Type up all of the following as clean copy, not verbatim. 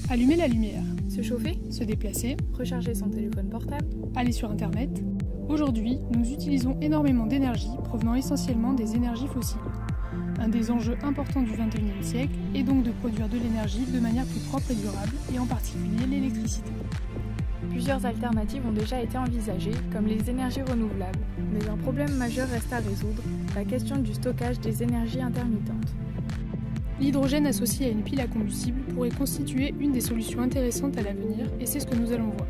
Allumer la lumière, Se chauffer, se déplacer, recharger son téléphone portable. aller sur Internet. Aujourd'hui, nous utilisons énormément d'énergie provenant essentiellement des énergies fossiles. Un des enjeux importants du XXIe siècle est donc de produire de l'énergie de manière plus propre et durable, et en particulier l'électricité. Plusieurs alternatives ont déjà été envisagées, comme les énergies renouvelables. Mais un problème majeur reste à résoudre, la question du stockage des énergies intermittentes. L'hydrogène associé à une pile à combustible pourrait constituer une des solutions intéressantes à l'avenir, et c'est ce que nous allons voir.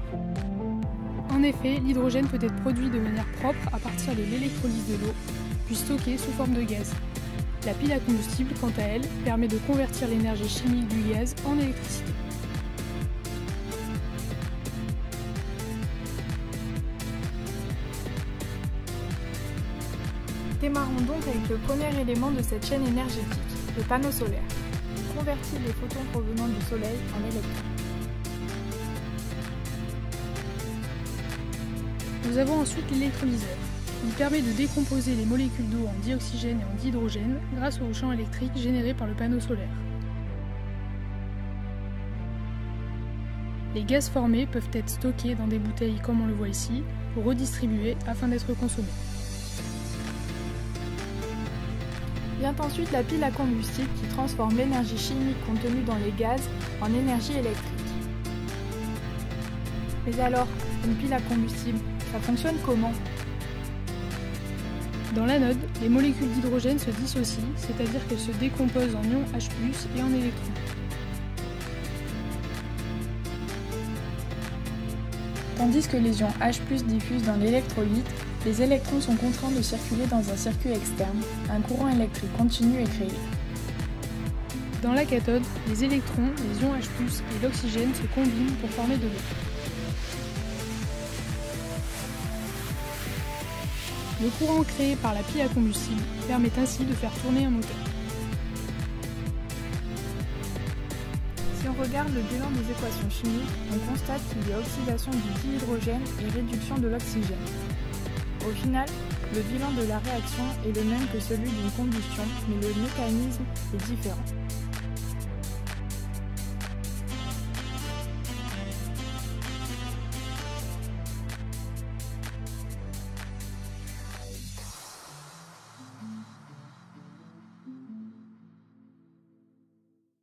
En effet, l'hydrogène peut être produit de manière propre à partir de l'électrolyse de l'eau, puis stocké sous forme de gaz. La pile à combustible, quant à elle, permet de convertir l'énergie chimique du gaz en électricité. Démarrons donc avec le premier élément de cette chaîne énergétique, le panneau solaire. Il convertit les photons provenant du soleil en électrons. Nous avons ensuite l'électrolyseur. Il permet de décomposer les molécules d'eau en dioxygène et en dihydrogène grâce au champ électrique généré par le panneau solaire. Les gaz formés peuvent être stockés dans des bouteilles comme on le voit ici, ou redistribués afin d'être consommés. Vient ensuite la pile à combustible qui transforme l'énergie chimique contenue dans les gaz en énergie électrique. Mais alors, une pile à combustible, ça fonctionne comment ? Dans l'anode, les molécules d'hydrogène se dissocient, c'est-à-dire qu'elles se décomposent en ions H+, et en électrons. Tandis que les ions H+ diffusent dans l'électrolyte, les électrons sont contraints de circuler dans un circuit externe. Un courant électrique continu est créé. Dans la cathode, les électrons, les ions H+, et l'oxygène se combinent pour former de l'eau. Le courant créé par la pile à combustible permet ainsi de faire tourner un moteur. Si on regarde le bilan des équations chimiques, on constate qu'il y a oxydation du dihydrogène et réduction de l'oxygène. Au final, le bilan de la réaction est le même que celui d'une combustion, mais le mécanisme est différent.